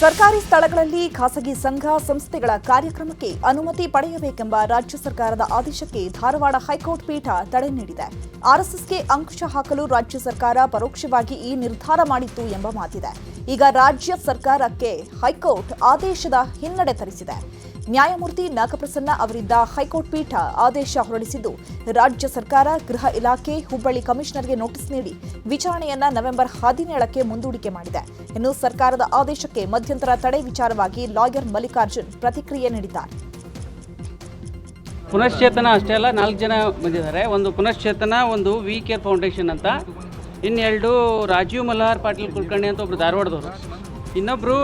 ಸರ್ಕಾರಿ ಸ್ಥಳಗಳಲ್ಲಿ ಖಾಸಗಿ ಸಂಘ ಸಂಸ್ಥೆಗಳ ಕಾರ್ಯಕ್ರಮಕ್ಕೆ ಅನುಮತಿ ಪಡೆಯಬೇಕೆಂಬ ರಾಜ್ಯ ಸರ್ಕಾರದ ಆದೇಶಕ್ಕೆ ಧಾರವಾಡ ಹೈಕೋರ್ಟ್ ಪೀಠ ತಡೆ ನೀಡಿದೆ. ಆರ್ಎಸ್ಎಸ್ಗೆ ಅಂಕುಶ ಹಾಕಲು ರಾಜ್ಯ ಸರ್ಕಾರ ಪರೋಕ್ಷವಾಗಿ ಈ ನಿರ್ಧಾರ ಮಾಡಿತ್ತು ಎಂಬ ಮಾತಿದೆ. ಈಗ ರಾಜ್ಯ ಸರ್ಕಾರಕ್ಕೆ ಹೈಕೋರ್ಟ್ ಆದೇಶದ ಹಿನ್ನಡೆ ತರಿಸಿದೆ. ನ್ಯಾಯಮೂರ್ತಿ ನಾಗಪ್ರಸನ್ನ ಅವರಿದ್ದ ಹೈಕೋರ್ಟ್ ಪೀಠ ಆದೇಶ ಹೊರಡಿಸಿದ್ದು, ರಾಜ್ಯ ಸರ್ಕಾರ ಗೃಹ ಇಲಾಖೆ ಹುಬ್ಬಳ್ಳಿ ಕಮಿಷನರ್ಗೆ ನೋಟಿಸ್ ನೀಡಿ ವಿಚಾರಣೆಯನ್ನ ನವೆಂಬರ್ 17ಕ್ಕೆ ಮುಂದೂಡಿಕೆ ಮಾಡಿದೆ. ಇನ್ನು ಸರ್ಕಾರದ ಆದೇಶಕ್ಕೆ ಮಧ್ಯಂತರ ತಡೆ ವಿಚಾರವಾಗಿ ಲಾಯರ್ ಮಲ್ಲಿಕಾರ್ಜುನ್ ಪ್ರತಿಕ್ರಿಯೆ ನೀಡಿದ್ದಾರೆ. ಪುನಶ್ಚೇತನ ಅಷ್ಟೇ ಅಲ್ಲ, 4 ಜನ ಬಂದಿದ್ದಾರೆ. ಒಂದು ಪುನಶ್ಚೇತನ, ಒಂದು ವಿ ಕೇರ್ ಫೌಂಡೇಶನ್ ಅಂತ, ಇನ್ನೆರಡು ರಾಜೀವ್ ಮಲ್ಹಾರ್ ಪಾಟೀಲ್ ಕುಲಕರ್ಣಿ ಅಂತ ಒಬ್ರು ಧಾರವಾಡದವರು,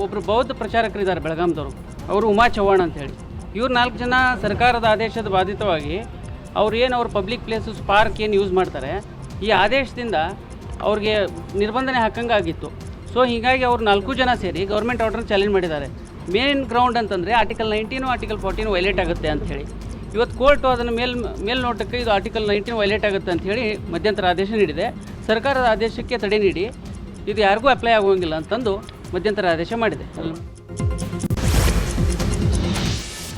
ಒಬ್ಬರು ಬೌದ್ಧ ಪ್ರಚಾರಕರಿದ್ದಾರೆ ಬೆಳಗಾಂದವರು, ಅವರು ಉಮಾ ಚವ್ಹಾಣ್ ಅಂತೇಳಿ. ಇವ್ರು 4 ಜನ ಸರ್ಕಾರದ ಆದೇಶದ ಬಾಧಿತವಾಗಿ ಅವ್ರ ಪಬ್ಲಿಕ್ ಪ್ಲೇಸಸ್ ಪಾರ್ಕ್ ಏನು ಯೂಸ್ ಮಾಡ್ತಾರೆ, ಈ ಆದೇಶದಿಂದ ಅವ್ರಿಗೆ ನಿರ್ಬಂಧನೆ ಹಾಕಂಗಾಗಿತ್ತು. ಸೊ ಹೀಗಾಗಿ ಅವ್ರು 4 ಜನ ಸೇರಿ ಗೌರ್ಮೆಂಟ್ ಆರ್ಡರ್ನ ಚಾಲೆಂಜ್ ಮಾಡಿದ್ದಾರೆ. ಮೇನ್ ಗ್ರೌಂಡ್ ಅಂತಂದರೆ ಆರ್ಟಿಕಲ್ 19 ಆರ್ಟಿಕಲ್ 14 ವೈಲೇಟ್ ಆಗುತ್ತೆ ಅಂಥೇಳಿ. ಇವತ್ತು ಕೋರ್ಟು ಅದನ್ನು ಮೇಲ್ನೋಟಕ್ಕೆ ಇದು ಆರ್ಟಿಕಲ್ 19 ವೈಲೇಟ್ ಆಗುತ್ತೆ ಅಂಥೇಳಿ ಮಧ್ಯಂತರ ಆದೇಶ ನೀಡಿದೆ. ಸರ್ಕಾರದ ಆದೇಶಕ್ಕೆ ತಡೆ ನೀಡಿ ಇದು ಯಾರಿಗೂ ಅಪ್ಲೈ ಆಗೋಂಗಿಲ್ಲ ಅಂತಂದು ಮಧ್ಯಂತರ ಆದೇಶ ಮಾಡಿದೆ.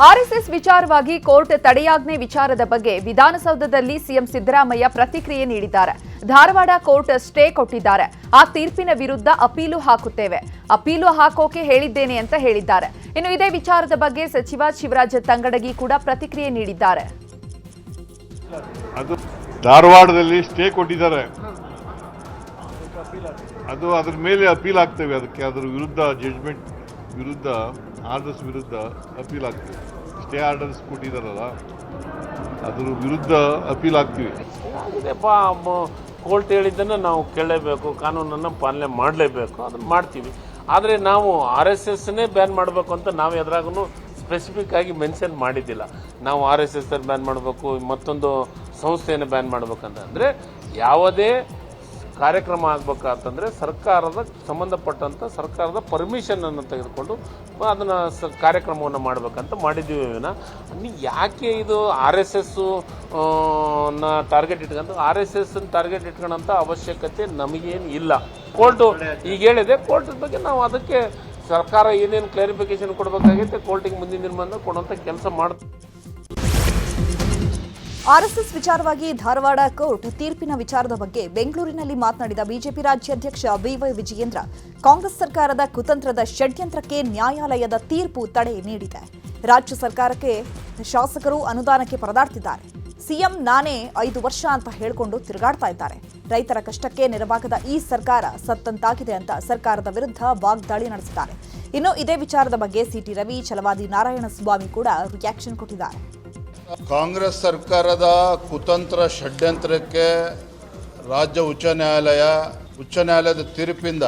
ಆರ್ಎಸ್ಎಸ್ ವಿಚಾರವಾಗಿ ಕೋರ್ಟ್ ತಡೆಯಾಜ್ಞೆ ವಿಚಾರದ ಬಗ್ಗೆ ವಿಧಾನಸೌಧದಲ್ಲಿ ಸಿಎಂ ಸಿದ್ದರಾಮಯ್ಯ ಪ್ರತಿಕ್ರಿಯೆ ನೀಡಿದ್ದಾರೆ. ಧಾರವಾಡ ಕೋರ್ಟ್ ಸ್ಟೇ ಕೊಟ್ಟಿದ್ದಾರೆ. ಆ ತೀರ್ಪಿನ ವಿರುದ್ಧ ಅಪೀಲು ಹಾಕುತ್ತೇವೆ, ಅಪೀಲು ಹಾಕೋಕೆ ಹೇಳಿದ್ದೇನೆ ಅಂತ ಹೇಳಿದ್ದಾರೆ. ಇನ್ನು ಇದೇ ವಿಚಾರದ ಬಗ್ಗೆ ಸಚಿವ ಶಿವರಾಜ ತಂಗಡಗಿ ಕೂಡ ಪ್ರತಿಕ್ರಿಯೆ ನೀಡಿದ್ದಾರೆ. ಅದು ಧಾರವಾಡದಲ್ಲಿ ಸ್ಟೇ ಕೊಟ್ಟಿದ್ದಾರೆ, ಅದು ಅದ್ರ ಮೇಲೆ ಅಪೀಲ್ ಆಗ್ತೇವೆ. ಅದಕ್ಕೆ ಅದರ ವಿರುದ್ಧ ಜಡ್ಜ್ಮೆಂಟ್ ವಿರುದ್ಧ ಆರ್ಡರ್ಸ್ ವಿರುದ್ಧ ಅಪೀಲ್ ಆಗ್ತೀವಿ. ಸ್ಟೇ ಆರ್ಡರ್ಸ್ ಕೊಟ್ಟಿದ್ದಾರಲ್ಲ, ಅದ್ರ ವಿರುದ್ಧ ಅಪೀಲ್ ಆಗ್ತೀವಿ. ಕೋರ್ಟ್ ಹೇಳಿದ್ದನ್ನು ನಾವು ಕೇಳಲೇಬೇಕು, ಕಾನೂನನ್ನು ಪಾಲನೆ ಮಾಡಲೇಬೇಕು, ಅದನ್ನು ಮಾಡ್ತೀವಿ. ಆದರೆ ನಾವು RSSನೇ ಬ್ಯಾನ್ ಮಾಡಬೇಕು ಅಂತ ನಾವು ಎದುರಾಗೂ ಸ್ಪೆಸಿಫಿಕ್ ಆಗಿ ಮೆನ್ಷನ್ ಮಾಡಿದ್ದಿಲ್ಲ. ನಾವು RSS ಬ್ಯಾನ್ ಮಾಡಬೇಕು, ಮತ್ತೊಂದು ಸಂಸ್ಥೆಯನ್ನು ಬ್ಯಾನ್ ಮಾಡಬೇಕಂತಂದರೆ ಯಾವುದೇ ಕಾರ್ಯಕ್ರಮ ಆಗಬೇಕಂತಂದರೆ ಸರ್ಕಾರದ ಸಂಬಂಧಪಟ್ಟಂಥ ಸರ್ಕಾರದ ಪರ್ಮಿಷನನ್ನು ತೆಗೆದುಕೊಂಡು ಅದನ್ನು ಕಾರ್ಯಕ್ರಮವನ್ನು ಮಾಡಬೇಕಂತ ಮಾಡಿದ್ದೀವಿ. ಯಾಕೆ ಇದು RSS ಟಾರ್ಗೆಟ್ ಇಟ್ಕೊಂಡು RSS ಟಾರ್ಗೆಟ್ ಇಟ್ಕೊಳ್ಳೋಂಥ ಅವಶ್ಯಕತೆ ನಮಗೇನು ಇಲ್ಲ. ಕೋರ್ಟು ಈಗ ಹೇಳಿದೆ, ಕೋರ್ಟ್ ಬಗ್ಗೆ ನಾವು ಅದಕ್ಕೆ ಸರ್ಕಾರ ಏನೇನು ಕ್ಲಾರಿಫಿಕೇಶನ್ ಕೊಡಬೇಕಾಗೈತೆ ಕೋರ್ಟಿಗೆ ಮುಂದಿನ ದಿನದಿಂದ ಕೊಡುವಂಥ ಕೆಲಸ ಮಾಡ್ತೀವಿ. ಆರ್ಎಸ್ಎಸ್ ವಿಚಾರವಾಗಿ ಧಾರವಾಡ ಕೋರ್ಟ್ ತೀರ್ಪಿನ ವಿಚಾರದ ಬಗ್ಗೆ ಬೆಂಗಳೂರಿನಲ್ಲಿ ಮಾತನಾಡಿದ ಬಿಜೆಪಿ ರಾಜ್ಯಾಧ್ಯಕ್ಷ ಬಿವೈ ವಿಜಯೇಂದ್ರ, ಕಾಂಗ್ರೆಸ್ ಸರ್ಕಾರದ ಕುತಂತ್ರದ ಷಡ್ಯಂತ್ರಕ್ಕೆ ನ್ಯಾಯಾಲಯದ ತೀರ್ಪು ತಡೆ ನೀಡಿದೆ. ರಾಜ್ಯ ಸರ್ಕಾರಕ್ಕೆ ಶಾಸಕರು ಅನುದಾನಕ್ಕೆ ಪರದಾಡ್ತಿದ್ದಾರೆ. ಸಿಎಂ ನಾನೇ 5 ವರ್ಷ ಅಂತ ಹೇಳಿಕೊಂಡು ತಿರುಗಾಡ್ತಾ ಇದ್ದಾರೆ. ರೈತರ ಕಷ್ಟಕ್ಕೆ ನೆರವಾಗದ ಈ ಸರ್ಕಾರ ಸತ್ತಂತಾಗಿದೆ ಅಂತ ಸರ್ಕಾರದ ವಿರುದ್ಧ ವಾಗ್ದಾಳಿ ನಡೆಸಿದ್ದಾರೆ. ಇನ್ನು ಇದೇ ವಿಚಾರದ ಬಗ್ಗೆ ಸಿಟಿ ರವಿ, ಛಲವಾದಿ ನಾರಾಯಣಸ್ವಾಮಿ ಕೂಡ ರಿಯಾಕ್ಷನ್ ಕೊಟ್ಟಿದ್ದಾರೆ. ಕಾಂಗ್ರೆಸ್ ಸರ್ಕಾರದ ಕುತಂತ್ರ ಷಡ್ಯಂತ್ರಕ್ಕೆ ರಾಜ್ಯ ಉಚ್ಚ ನ್ಯಾಯಾಲಯದ ತೀರ್ಪಿಂದ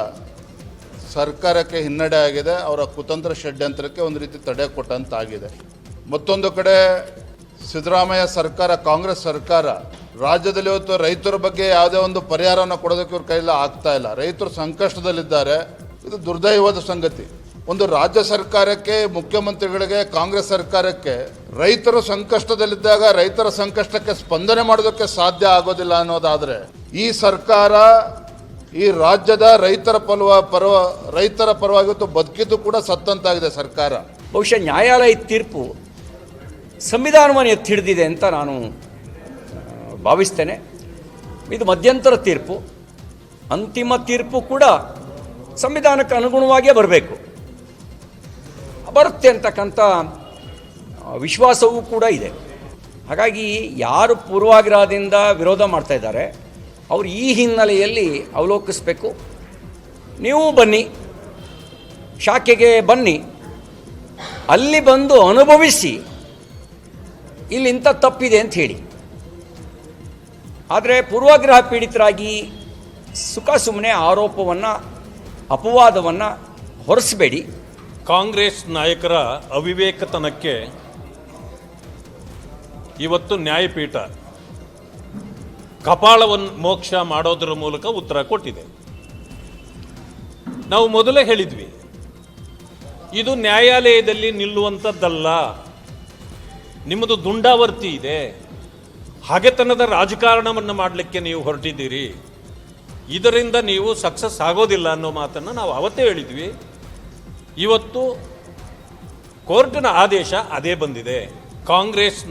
ಸರ್ಕಾರಕ್ಕೆ ಹಿನ್ನಡೆ ಆಗಿದೆ. ಅವರ ಕುತಂತ್ರ ಷಡ್ಯಂತ್ರಕ್ಕೆ ಒಂದು ರೀತಿ ತಡೆ ಕೊಟ್ಟಂತಾಗಿದೆ. ಮತ್ತೊಂದು ಕಡೆ ಸಿದ್ದರಾಮಯ್ಯ ಸರ್ಕಾರ, ಕಾಂಗ್ರೆಸ್ ಸರ್ಕಾರ ರಾಜ್ಯದಲ್ಲಿ ಇವತ್ತು ರೈತರ ಬಗ್ಗೆ ಯಾವುದೇ ಒಂದು ಪರಿಹಾರವನ್ನು ಕೊಡೋದಕ್ಕೆ ಇವ್ರ ಕೈಯಲ್ಲಿ ಆಗ್ತಾ ಇಲ್ಲ. ರೈತರು ಸಂಕಷ್ಟದಲ್ಲಿದ್ದಾರೆ. ಇದು ದುರ್ದೈವದ ಸಂಗತಿ. ಒಂದು ರಾಜ್ಯ ಸರ್ಕಾರಕ್ಕೆ, ಮುಖ್ಯಮಂತ್ರಿಗಳಿಗೆ, ಕಾಂಗ್ರೆಸ್ ಸರ್ಕಾರಕ್ಕೆ ರೈತರು ಸಂಕಷ್ಟದಲ್ಲಿದ್ದಾಗ ರೈತರ ಸಂಕಷ್ಟಕ್ಕೆ ಸ್ಪಂದನೆ ಮಾಡೋದಕ್ಕೆ ಸಾಧ್ಯ ಆಗೋದಿಲ್ಲ ಅನ್ನೋದಾದರೆ, ಈ ಸರ್ಕಾರ ಈ ರಾಜ್ಯದ ರೈತರ ಪರವಾಗಿ ಬದುಕಿದ್ದು ಕೂಡ ಸತ್ತಂತಾಗಿದೆ ಸರ್ಕಾರ. ಬಹುಶಃ ನ್ಯಾಯಾಲಯದ ತೀರ್ಪು ಸಂವಿಧಾನವನ್ನು ಎತ್ತಿ ಹಿಡಿದಿದೆ ಅಂತ ನಾನು ಭಾವಿಸ್ತೇನೆ. ಇದು ಮಧ್ಯಂತರ ತೀರ್ಪು, ಅಂತಿಮ ತೀರ್ಪು ಕೂಡ ಸಂವಿಧಾನಕ್ಕೆ ಅನುಗುಣವಾಗಿಯೇ ಬರುತ್ತೆ ಅಂತಕ್ಕಂಥ ವಿಶ್ವಾಸವೂ ಕೂಡ ಇದೆ. ಹಾಗಾಗಿ ಯಾರು ಪೂರ್ವಾಗ್ರಹದಿಂದ ವಿರೋಧ ಮಾಡ್ತಾ ಇದ್ದಾರೆ ಅವರು ಈ ಹಿನ್ನೆಲೆಯಲ್ಲಿ ಅವಲೋಕಿಸಬೇಕು. ನೀವು ಬನ್ನಿ, ಶಾಖೆಗೆ ಬನ್ನಿ, ಅಲ್ಲಿ ಬಂದು ಅನುಭವಿಸಿ ಇಲ್ಲಿ ಇಂಥ ತಪ್ಪಿದೆ ಅಂತ ಹೇಳಿ. ಆದರೆ ಪೂರ್ವಾಗ್ರಹ ಪೀಡಿತರಾಗಿ ಸುಮ್ಮನೆ ಆರೋಪವನ್ನು, ಅಪವಾದವನ್ನು ಹೊರಿಸಬೇಡಿ. ಕಾಂಗ್ರೆಸ್ ನಾಯಕರ ಅವಿವೇಕತನಕ್ಕೆ ಇವತ್ತು ನ್ಯಾಯಪೀಠ ಕಪಾಳವನ್ನು ಮೋಕ್ಷ ಮಾಡೋದರ ಮೂಲಕ ಉತ್ತರ ಕೊಟ್ಟಿದೆ. ನಾವು ಮೊದಲೇ ಹೇಳಿದ್ವಿ, ಇದು ನ್ಯಾಯಾಲಯದಲ್ಲಿ ನಿಲ್ಲುವಂಥದ್ದಲ್ಲ, ನಿಮ್ಮದು ದುಂಡಾವರ್ತಿ ಇದೆ, ಹಗೆತನದ ರಾಜಕಾರಣವನ್ನು ಮಾಡಲಿಕ್ಕೆ ನೀವು ಹೊರಟಿದ್ದೀರಿ, ಇದರಿಂದ ನೀವು ಸಕ್ಸಸ್ ಆಗೋದಿಲ್ಲ ಅನ್ನೋ ಮಾತನ್ನು ನಾವು ಅವತ್ತೇ ಹೇಳಿದ್ವಿ. ಇವತ್ತು ಕೋರ್ಟಿನ ಆದೇಶ ಅದೇ ಬಂದಿದೆ. ಕಾಂಗ್ರೆಸ್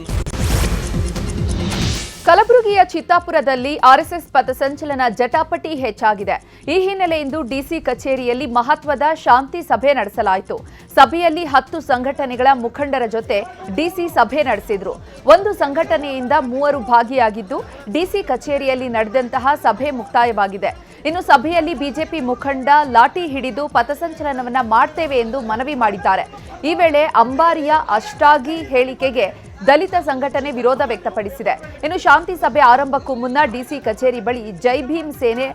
ಕಲಬುರಗಿಯ ಚಿತ್ತಾಪುರದಲ್ಲಿ ಆರ್ಎಸ್ಎಸ್ ಪಥಸಂಚಲನ ಜಟಾಪಟಿ ಹೆಚ್ಚಾಗಿದೆ. ಈ ಹಿನ್ನೆಲೆಯಿಂದ ಡಿಸಿ ಕಚೇರಿಯಲ್ಲಿ ಮಹತ್ವದ ಶಾಂತಿ ಸಭೆ ನಡೆಸಲಾಯಿತು. ಸಭೆಯಲ್ಲಿ 10 ಸಂಘಟನೆಗಳ ಮುಖಂಡರ ಜೊತೆ ಡಿಸಿ ಸಭೆ ನಡೆಸಿದ್ರು. ಒಂದು ಸಂಘಟನೆಯಿಂದ 3 ಭಾಗಿಯಾಗಿದ್ದು ಡಿಸಿ ಕಚೇರಿಯಲ್ಲಿ ನಡೆದಂತಹ ಸಭೆ ಮುಕ್ತಾಯವಾಗಿದೆ. ಇನ್ನು ಸಭೆಯಲ್ಲಿ ಬಿಜೆಪಿ ಮುಖಂಡ ಲಾಠಿ ಹಿಡಿದು ಪಥಸಂಚಲನವನ್ನ ಮಾಡ್ತೇವೆ ಎಂದು ಮನವಿ ಮಾಡಿದ್ದಾರೆ. ಈ ವೇಳೆ ಅಂಬಾರಿಯ ಅಷ್ಟಾಗಿ ಹೇಳಿಕೆಗೆ ದಲಿತ ಸಂಘಟನೆ ವಿರೋಧ ವ್ಯಕ್ತಪಡಿಸಿದೆ. ಇನ್ನು ಶಾಂತಿ ಸಭೆ ಆರಂಭಕ್ಕೂ ಮುನ್ನ ಡಿಸಿ ಕಚೇರಿ ಬಳಿ ಜೈ ಭೀಮ್ ಸೇನೆ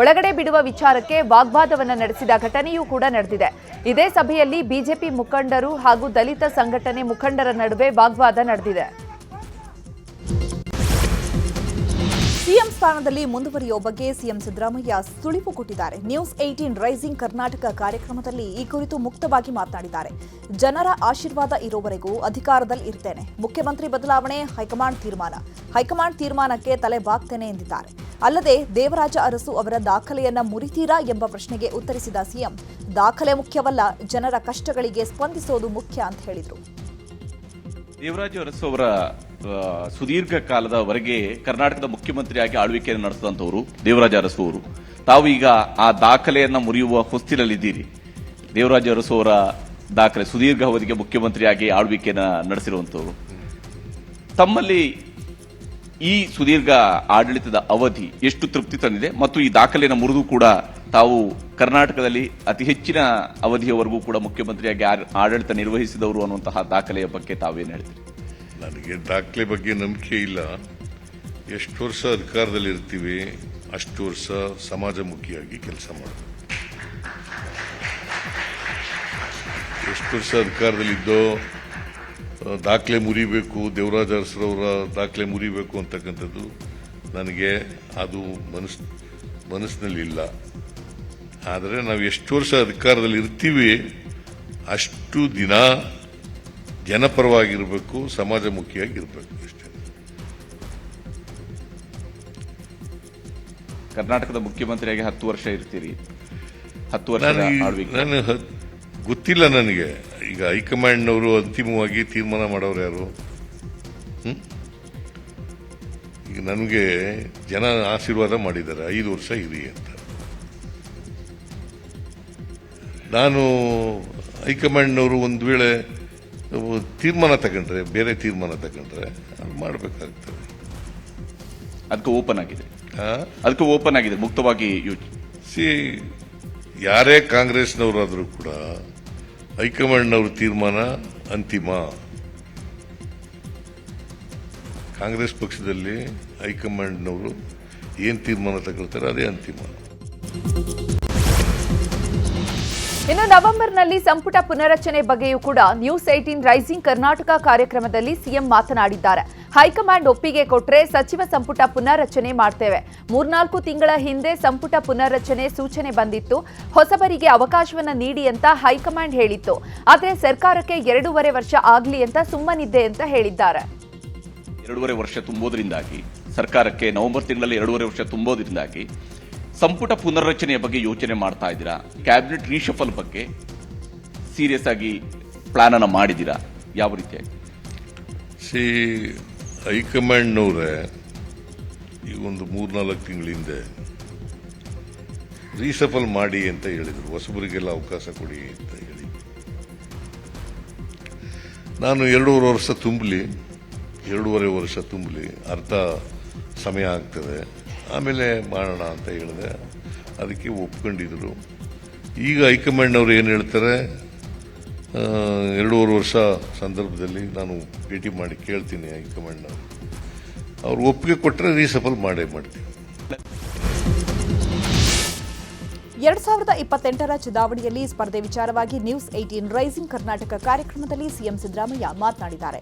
ಒಳಗಡೆ ಬಿಡುವ ವಿಚಾರಕ್ಕೆ ವಾಗ್ವಾದವನ್ನು ನಡೆಸಿದ ಘಟನೆಯೂ ಕೂಡ ನಡೆದಿದೆ. ಇದೇ ಸಭೆಯಲ್ಲಿ ಬಿಜೆಪಿ ಮುಖಂಡರು ಹಾಗೂ ದಲಿತ ಸಂಘಟನೆ ಮುಖಂಡರ ನಡುವೆ ವಾಗ್ವಾದ ನಡೆದಿದೆ. ಸಿಎಂ ಸ್ಥಾನದಲ್ಲಿ ಮುಂದುವರಿಯುವ ಬಗ್ಗೆ ಸಿಎಂ ಸಿದ್ದರಾಮಯ್ಯ ಸುಳಿವು ಕೊಟ್ಟಿದ್ದಾರೆ. ನ್ಯೂಸ್ 18 ರೈಸಿಂಗ್ ಕರ್ನಾಟಕ ಕಾರ್ಯಕ್ರಮದಲ್ಲಿ ಈ ಕುರಿತು ಮುಕ್ತವಾಗಿ ಮಾತನಾಡಿದ್ದಾರೆ. ಜನರ ಆಶೀರ್ವಾದ ಇರುವವರೆಗೂ ಅಧಿಕಾರದಲ್ಲಿ ಇರ್ತೇನೆ. ಮುಖ್ಯಮಂತ್ರಿ ಬದಲಾವಣೆ ಹೈಕಮಾಂಡ್ ತೀರ್ಮಾನಕ್ಕೆ ತಲೆ ಬಾಗ್ತೇನೆ ಎಂದಿದ್ದಾರೆ. ಅಲ್ಲದೆ ದೇವರಾಜ ಅರಸು ಅವರ ದಾಖಲೆಯನ್ನ ಮುರಿತೀರಾ ಎಂಬ ಪ್ರಶ್ನೆಗೆ ಉತ್ತರಿಸಿದ ಸಿಎಂ, ದಾಖಲೆ ಮುಖ್ಯವಲ್ಲ, ಜನರ ಕಷ್ಟಗಳಿಗೆ ಸ್ಪಂದಿಸೋದು ಮುಖ್ಯ ಅಂತ ಹೇಳಿದರು. ದೇವರಾಜ ಅರಸು ಅವರ ಸುದೀರ್ಘ ಕಾಲದವರೆಗೆ ಕರ್ನಾಟಕದ ಮುಖ್ಯಮಂತ್ರಿಯಾಗಿ ಆಳ್ವಿಕೆಯನ್ನು ನಡೆಸಿದಂಥವರು ದೇವರಾಜ ಅರಸು ಅವರು. ತಾವು ಈಗ ಆ ದಾಖಲೆಯನ್ನ ಮುರಿಯುವ ಹೊಸ್ತಿಲಲ್ಲಿದ್ದೀರಿ. ದೇವರಾಜ ಅರಸು ಅವರ ದಾಖಲೆ ಸುದೀರ್ಘ ಅವಧಿಗೆ ಮುಖ್ಯಮಂತ್ರಿಯಾಗಿ ಆಳ್ವಿಕೆಯನ್ನು ನಡೆಸಿರುವಂಥವರು. ತಮ್ಮಲ್ಲಿ ಈ ಸುದೀರ್ಘ ಆಡಳಿತದ ಅವಧಿ ಎಷ್ಟು ತೃಪ್ತಿ ತಂದಿದೆ ಮತ್ತು ಈ ದಾಖಲೆಯನ್ನು ಮುರಿದು ಕೂಡ ತಾವು ಕರ್ನಾಟಕದಲ್ಲಿ ಅತಿ ಹೆಚ್ಚಿನ ಅವಧಿಯವರೆಗೂ ಕೂಡ ಮುಖ್ಯಮಂತ್ರಿಯಾಗಿ ಆಡಳಿತ ನಿರ್ವಹಿಸಿದವರು ಅನ್ನುವಂತಹ ದಾಖಲೆಯ ಬಗ್ಗೆ ತಾವೇನು ಹೇಳ್ತೀರಿ? ನನಗೆ ದಾಖಲೆ ಬಗ್ಗೆ ನಂಬಿಕೆ ಇಲ್ಲ. ಎಷ್ಟು ವರ್ಷ ಅಧಿಕಾರದಲ್ಲಿ ಇರ್ತೀವಿ ಅಷ್ಟು ವರ್ಷ ಸಮಾಜಮುಖಿಯಾಗಿ ಕೆಲಸ ಮಾಡಬೇಕು. ಎಷ್ಟು ವರ್ಷ ಅಧಿಕಾರದಲ್ಲಿದ್ದೋ ದಾಖಲೆ ಮುರಿಬೇಕು, ದೇವರಾಜ ಅರಸರವರ ದಾಖಲೆ ಮುರಿಬೇಕು ಅಂತಕ್ಕಂಥದ್ದು ನನಗೆ ಅದು ಮನಸ್ಸಿನಲ್ಲಿ ಇಲ್ಲ. ಆದರೆ ನಾವು ಎಷ್ಟು ವರ್ಷ ಅಧಿಕಾರದಲ್ಲಿ ಇರ್ತೀವಿ ಅಷ್ಟು ದಿನ ಜನಪರವಾಗಿರಬೇಕು, ಸಮಾಜಮುಖಿಯಾಗಿರ್ಬೇಕು ಅಷ್ಟೇ. ಕರ್ನಾಟಕದ ಮುಖ್ಯಮಂತ್ರಿಯಾಗಿ 10 ವರ್ಷ ಇರ್ತೀರಿ. 10 ವರ್ಷ ನಾನು ಗೊತ್ತಿಲ್ಲ ನನಗೆ. ಈಗ ಹೈಕಮಾಂಡ್ನವರು ಅಂತಿಮವಾಗಿ ತೀರ್ಮಾನ ಮಾಡೋರು ಯಾರು? ಈಗ ನನಗೆ ಜನ ಆಶೀರ್ವಾದ ಮಾಡಿದ್ದಾರೆ 5 ವರ್ಷ ಇರಿ ಅಂತ. ನಾನು ಹೈಕಮಾಂಡ್ನವರು ಒಂದು ವೇಳೆ ತೀರ್ಮಾನ ತಗೊಂಡ್ರೆ, ಬೇರೆ ತೀರ್ಮಾನ ತಗೊಂಡ್ರೆ ಅದು ಮಾಡಬೇಕಾಗ್ತದೆ. ಅದಕ್ಕೆ ಓಪನ್ ಆಗಿದೆ, ಮುಕ್ತವಾಗಿ ಯಾರೇ ಕಾಂಗ್ರೆಸ್ನವರಾದರೂ ಕೂಡ ಹೈಕಮಾಂಡ್ನವ್ರ ತೀರ್ಮಾನ ಅಂತಿಮ. ಕಾಂಗ್ರೆಸ್ ಪಕ್ಷದಲ್ಲಿ ಹೈಕಮಾಂಡ್ನವರು ಏನ್ ತೀರ್ಮಾನ ತಗೊಳ್ತಾರೆ ಅದೇ ಅಂತಿಮ. ಇನ್ನು ನವೆಂಬರ್ನಲ್ಲಿ ಸಂಪುಟ ಪುನರಚನೆ ಬಗ್ಗೆಯೂ ಕೂಡ ನ್ಯೂಸ್ 18 ರೈಸಿಂಗ್ ಕರ್ನಾಟಕ ಕಾರ್ಯಕ್ರಮದಲ್ಲಿ ಸಿಎಂ ಮಾತನಾಡಿದ್ದಾರೆ. ಹೈಕಮಾಂಡ್ ಒಪ್ಪಿಗೆ ಕೊಟ್ಟರೆ ಸಚಿವ ಸಂಪುಟ ಪುನರ್ರಚನೆ ಮಾಡ್ತೇವೆ. 3-4 ತಿಂಗಳ ಹಿಂದೆ ಸಂಪುಟ ಪುನರ್ರಚನೆ ಸೂಚನೆ ಬಂದಿತ್ತು. ಹೊಸಬರಿಗೆ ಅವಕಾಶವನ್ನ ನೀಡಿ ಅಂತ ಹೈಕಮಾಂಡ್ ಹೇಳಿತ್ತು. ಆದರೆ ಸರ್ಕಾರಕ್ಕೆ 2.5 ವರ್ಷ ಆಗ್ಲಿ ಅಂತ ಸುಮ್ಮನಿದ್ದೆ ಅಂತ ಹೇಳಿದ್ದಾರೆ. 2.5 ವರ್ಷ ತುಂಬೋದ್ರಿಂದಾಗಿ ಸರ್ಕಾರಕ್ಕೆ ನವೆಂಬರ್ ತಿಂಗಳಲ್ಲಿ 2.5 ವರ್ಷ ತುಂಬೋದ್ರಿಂದಾಗಿ ಸಂಪುಟ ಪುನರ್ರಚನೆಯ ಬಗ್ಗೆ ಯೋಚನೆ ಮಾಡ್ತಾ ಇದ್ದೀರಾ? ಕ್ಯಾಬಿನೆಟ್ ರೀಶಫಲ್ ಬಗ್ಗೆ ಸೀರಿಯಸ್ ಆಗಿ ಪ್ಲಾನ್ ಅನ್ನ ಮಾಡಿದ್ದೀರಾ? ಯಾವ ರೀತಿಯಾಗಿ? ಹೈಕಮಾಂಡ್ನವರೇ ಈಗ ಒಂದು 3-4 ತಿಂಗಳ ಹಿಂದೆ ರೀಶಫಲ್ ಮಾಡಿ ಅಂತ ಹೇಳಿದ್ರು, ಹೊಸಬರಿಗೆಲ್ಲ ಅವಕಾಶ ಕೊಡಿ ಅಂತ ಹೇಳಿ. ನಾನು 2.5 ವರ್ಷ ತುಂಬಲಿ, 2.5 ವರ್ಷ ತುಂಬಲಿ, ಅರ್ಧ ಸಮಯ ಆಗ್ತದೆ, ಆಮೇಲೆ ಮಾಡೋಣ ಅಂತ ಹೇಳಿದೆ. ಅದಕ್ಕೆ ಒಪ್ಕೊಂಡಿದ್ರು. ಈಗ ಹೈಕಮಾಂಡ್ನವ್ರು ಏನು ಹೇಳ್ತಾರೆ, 2.5 ವರ್ಷ ಸಂದರ್ಭದಲ್ಲಿ ನಾನು ಭೇಟಿ ಮಾಡಿ ಕೇಳ್ತೀನಿ ಹೈಕಮಾಂಡ್ನವ್ರು. ಅವ್ರು ಒಪ್ಪಿಗೆ ಕೊಟ್ಟರೆ ರೀಸಫಲ್ ಮಾಡೇ ಮಾಡ್ತೀವಿ. 2028ರ ಚುನಾವಣೆಯಲ್ಲಿ ಸ್ಪರ್ಧೆ ವಿಚಾರವಾಗಿ ನ್ಯೂಸ್ 18 ರೈಸಿಂಗ್ ಕರ್ನಾಟಕ ಕಾರ್ಯಕ್ರಮದಲ್ಲಿ ಸಿಎಂ ಸಿದ್ದರಾಮಯ್ಯ ಮಾತನಾಡಿದ್ದಾರೆ.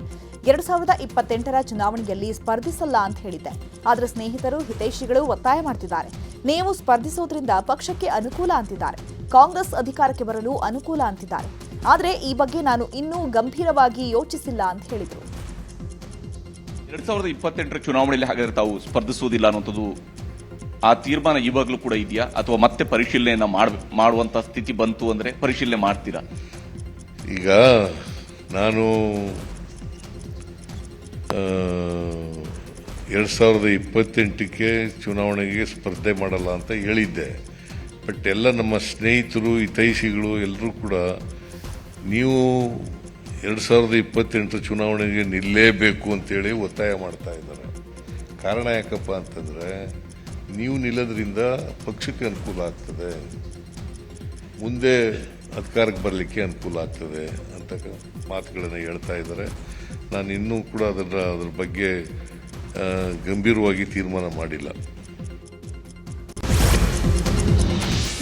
2028ರ ಚುನಾವಣೆಯಲ್ಲಿ ಸ್ಪರ್ಧಿಸಲ್ಲ ಅಂತ ಹೇಳಿದ್ದೆ, ಆದರೆ ಸ್ನೇಹಿತರು ಹಿತೈಷಿಗಳು ಒತ್ತಾಯ ಮಾಡ್ತಿದ್ದಾರೆ. ನೀವು ಸ್ಪರ್ಧಿಸೋದ್ರಿಂದ ಪಕ್ಷಕ್ಕೆ ಅನುಕೂಲ ಅಂತಿದ್ದಾರೆ, ಕಾಂಗ್ರೆಸ್ ಅಧಿಕಾರಕ್ಕೆ ಬರಲು ಅನುಕೂಲ ಅಂತಿದ್ದಾರೆ. ಆದರೆ ಈ ಬಗ್ಗೆ ನಾನು ಇನ್ನೂ ಗಂಭೀರವಾಗಿ ಯೋಚಿಸಿಲ್ಲ ಅಂತ ಹೇಳಿದರು. 2028ರ ಚುನಾವಣೆಯಲ್ಲಿ ಹಾಗಾದ್ರೆ ತಾವು ಸ್ಪರ್ಧಿಸುವುದಿಲ್ಲ ಅನ್ನೋದು ಆ ತೀರ್ಮಾನ ಇವಾಗಲೂ ಕೂಡ ಇದೆಯಾ, ಅಥವಾ ಮತ್ತೆ ಪರಿಶೀಲನೆಯನ್ನ ಮಾಡುವಂತ ಸ್ಥಿತಿ ಬಂತು ಅಂದ್ರೆ ಪರಿಶೀಲನೆ ಮಾಡ್ತೀರಾ? ಈಗ ನಾನು 2028ಕ್ಕೆ ಚುನಾವಣೆಗೆ ಸ್ಪರ್ಧೆ ಮಾಡಲ್ಲ ಅಂತ ಹೇಳಿದ್ದೆ. ಬಟ್ ಎಲ್ಲ ನಮ್ಮ ಸ್ನೇಹಿತರು, ಹಿತೈಷಿಗಳು ಎಲ್ಲರೂ ಕೂಡ ನೀವು 2028 ಚುನಾವಣೆಗೆ ನಿಲ್ಲೇಬೇಕು ಅಂತೇಳಿ ಒತ್ತಾಯ ಮಾಡ್ತಾ ಇದ್ದಾರೆ. ಕಾರಣ ಯಾಕಪ್ಪ ಅಂತಂದರೆ, ನೀವು ನಿಲ್ಲೋದ್ರಿಂದ ಪಕ್ಷಕ್ಕೆ ಅನುಕೂಲ ಆಗ್ತದೆ, ಮುಂದೆ ಅಧಿಕಾರಕ್ಕೆ ಬರಲಿಕ್ಕೆ ಅನುಕೂಲ ಆಗ್ತದೆ ಅಂತ ಮಾತುಗಳನ್ನು ಹೇಳ್ತಾ ಇದ್ದಾರೆ. ನಾನು ಇನ್ನೂ ಕೂಡ ಅದ್ರ ಬಗ್ಗೆ ಗಂಭೀರವಾಗಿ ತೀರ್ಮಾನ ಮಾಡಿಲ್ಲ.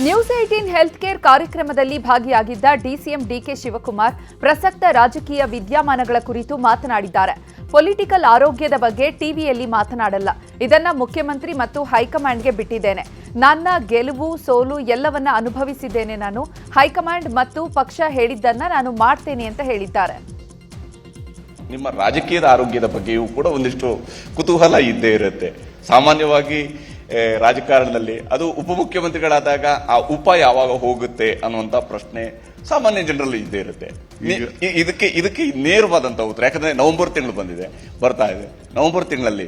ನ್ಯೂಸ್ 18 ಹೆಲ್ತ್ ಕೇರ್ ಕಾರ್ಯಕ್ರಮದಲ್ಲಿ ಭಾಗಿಯಾಗಿದ್ದ ಡಿಸಿಎಂ ಡಿಕೆ ಶಿವಕುಮಾರ್ ಪ್ರಸಕ್ತ ರಾಜಕೀಯ ವಿದ್ಯಮಾನಗಳ ಕುರಿತು ಮಾತನಾಡಿದ್ದಾರೆ. ಪೊಲಿಟಿಕಲ್ ಆರೋಗ್ಯದ ಬಗ್ಗೆ ಟಿವಿಯಲ್ಲಿ ಮಾತನಾಡಲ್ಲ, ಇದನ್ನ ಮುಖ್ಯಮಂತ್ರಿ ಮತ್ತು ಹೈಕಮಾಂಡ್ಗೆ ಬಿಟ್ಟಿದ್ದೇನೆ. ನನ್ನ ಗೆಲುವು ಸೋಲು ಎಲ್ಲವನ್ನ ಅನುಭವಿಸಿದ್ದೇನೆ. ನಾನು ಹೈಕಮಾಂಡ್ ಮತ್ತು ಪಕ್ಷ ಹೇಳಿದ್ದನ್ನ ನಾನು ಮಾಡ್ತೇನೆ ಅಂತ ಹೇಳಿದ್ದಾರೆ. ನಿಮ್ಮ ರಾಜಕೀಯದ ಆರೋಗ್ಯದ ಬಗ್ಗೆಯೂ ಕೂಡ ಒಂದಿಷ್ಟು ಕುತೂಹಲ ಇದ್ದೇ ಇರುತ್ತೆ. ಸಾಮಾನ್ಯವಾಗಿ ರಾಜಕಾರಣದಲ್ಲಿ ಅದು ಉಪಮುಖ್ಯಮಂತ್ರಿಗಳಾದಾಗ ಆ ಉಪ ಯಾವಾಗ ಹೋಗುತ್ತೆ ಅನ್ನುವಂತ ಪ್ರಶ್ನೆ ಸಾಮಾನ್ಯ ಜನರಲ್ಲಿ ಇದ್ದೇ ಇರುತ್ತೆ. ಇದಕ್ಕೆ ನೇರವಾದಂತ ಉತ್ತರ, ಯಾಕಂದ್ರೆ ನವೆಂಬರ್ ತಿಂಗಳು ಬರ್ತಾ ಇದೆ. ನವೆಂಬರ್ ತಿಂಗಳಲ್ಲಿ